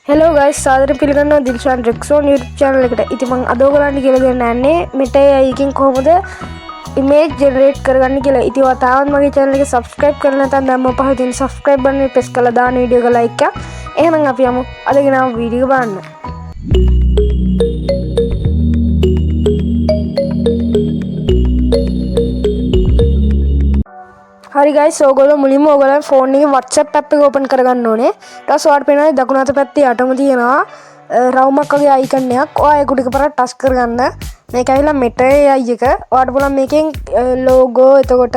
Hello guys, සාදරයෙන් පිළිගන්නවා Dilshan රෙක්සෝන් YouTube channel එකට. ඉතින් මම අද ඔයගලන්ට කියලා දෙන්න යන්නේ Meta AI එකෙන් කොහොමද image generate කරගන්නේ කියලා. ඉතින් ඔයා තාමත් මගේ channel එක subscribe කරලා නැත්නම් දැම්ම පහේ තියෙන subscribe button එක press කරලා දාන වීඩියෝ එක like එකක්. එහෙනම් අපි යමු අද ගෙනාව වීඩියෝ එක බලන්න. හරි guys, ඔයගොල්ලෝ මුලින්ම ඔයගොල්ලන් phone එකේ WhatsApp app එක open කරගන්න ඕනේ. ඊට පස්සේ ඔයාලට පේනවා දකුණු අත පැත්තේ යටම තියෙනවා රවුමක් වගේ icon එකක්. ඔයා ඒක ටික පාරක් touch කරගන්න. මේක ඇවිල්ලා Meta AI එක. ඔයාලට පුළුවන් මේකෙන් logo එතකොට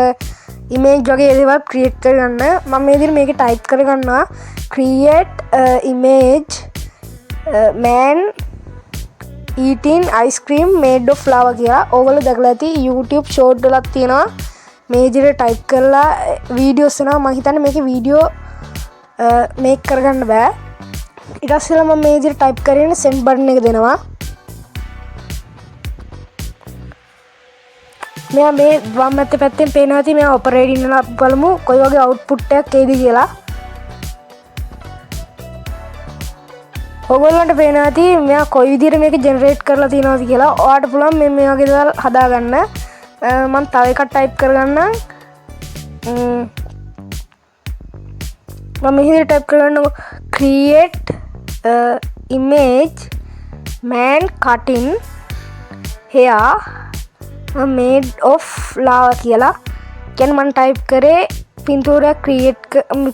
image වගේ දේවල් create කරගන්න. මම මේ විදිහට මේකේ type කරගන්නවා create image man eating ice cream made of lava කියලා. ඕගොල්ලෝ දැකලා ඇති YouTube short වලක් තියෙනවා. මේ විදිහට ටයිප් කරලා වීඩියෝස් එනවා. මම හිතන්නේ මේකේ වීඩියෝ මේක් කරගන්න බෑ. ඊට පස්සේ මම මේ විදිහට ටයිප් කරගෙන send button එක දෙනවා. මෙයා මේ වම් පැත්තෙන් පේනවා ඇති මෙයා ඔපරේටින් කරලා බලමු කොයි වගේ output එකක් එයිද කියලා. ඔයගොල්ලන්ට පේනවා ඇති මෙයා කොයි විදිහට මේක ජෙනරේට් කරලා තියෙනවද කියලා. ඔයාලට පුළුවන් මේ වගේ දේවල් හදාගන්න. මම තව එකක් ටයිප් කරගන්නම්. මම මෙහෙම type කරගන්නකො create image man cutting hair made of lava කියලා. කියන්නේ මම ටයිප් කරේ පින්තූරයක්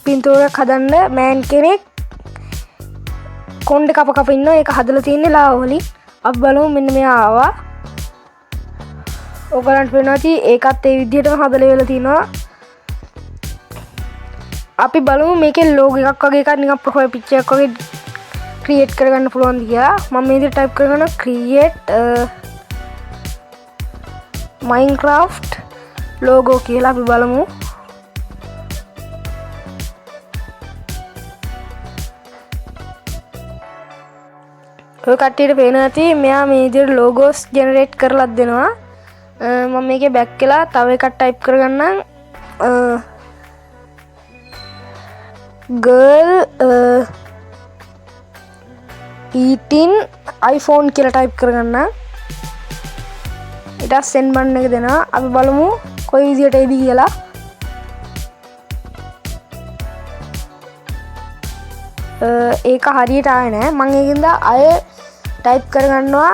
පින්තූරයක් හදන්න man කෙනෙක් කොණ්ඩේ කප ඉන්නවා. ඒක හදලා තියෙන්නේ ලාවා වලින්. අපි බලමු මෙන්න මෙයා ආවා. ඔයගලන්ට පේනවා ඇති ඒකත් ඒ විදිහටම හදලා වෙලා තිනවා. අපි බලමු මේකේ logo එකක් වගේ එකක් නිකන් profile picture එකක් වගේ create කරගන්න පුළුවන්ද කියලා. මම මේ විදිහට type කරගන්න create Minecraft logo කියලා. අපි බලමු. ඔය කට්ටියට පේනවා ඇති මෙයා මේ විදිහට logos generate කරලා දෙනවා. මම මේකේ බැක් වෙලා තව එකක් ටයිප් කරගන්නම් girl eating iPhone කියලා ටයිප් කරගන්න. ඊට පස්සේ send button එක දෙනවා. අපි බලමු කොයි විදියට එයිද කියලා. ඒක හරියට ආවේ නෑ. මම ඒකින්ද අය ටයිප් කරගන්නවා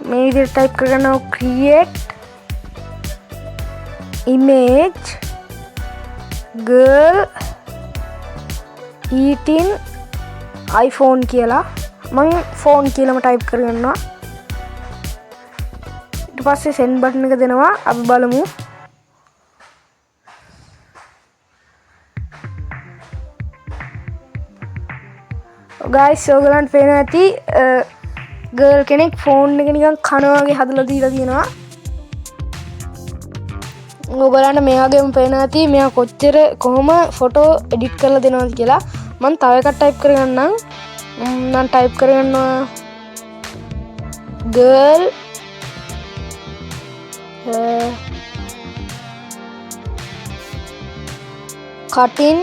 මේ විදිහට ටයිප් කරගන්නවා create image girl eating iPhone කියලා. මම phone කියලාම ටයිප් කරගන්නවා. ඊට පස්සේ send button එක දෙනවා. අපි බලමු. guys, ඔයගලන්ට පේනවා ඇති girl කෙනෙක් phone එක නිකන් කනවා වගේ හදලා දීලා තියෙනවා. ඔයගලන්ට මේ වගේම පේනවා ඇති මෙයා කොහොම ෆොටෝ එඩිට් කරලා දෙනවද කියලා. මම තව එකක් ටයිප් කරගන්නම්. මම ටයිප් කරගන්නවා girl cutting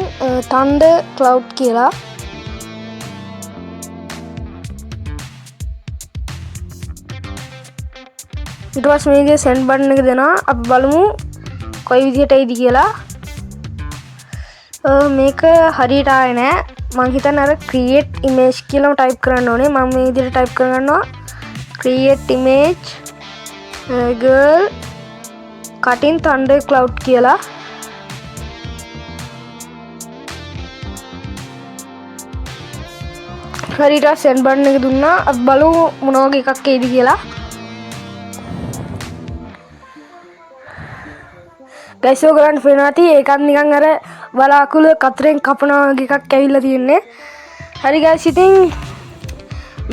thunder cloud කියලා. ඊට පස්සේ මේකේ send button එක දෙනවා. අපි බලමු කොයි විදිහට එයිද කියලා. මේක හරියට ආවේ නෑ. මම හිතන්නේ අර create image කියලාම ටයිප් කරන්න ඕනේ. මම මේ විදිහට ටයිප් කරගන්නවා create image girl cutting thunder cloud කියලා. හරියට send button එක දුන්නා. අපි බලමු මොන වගේ එකක් එයිද කියලා. guys, ඔයගලන්ට පේනවා ඇති ඒකත් නිකන් අර බලාකුළු කතරෙන් කපනවා වගේ එකක් ඇවිල්ලා තියෙන්නේ. හරි guys, ඉතින්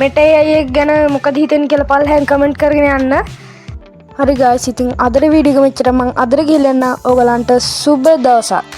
Meta AI එක ගැන මොකද හිතෙන්නේ කියලා පල්ලෙන් කමෙන්ට් කරගෙන යන්න. හරි guys, ඉතින් අදට වීඩියෝ එක මෙච්චර. මම අදට ගිහලා යන්න. ඔයගලන්ට සුබ දවසක්.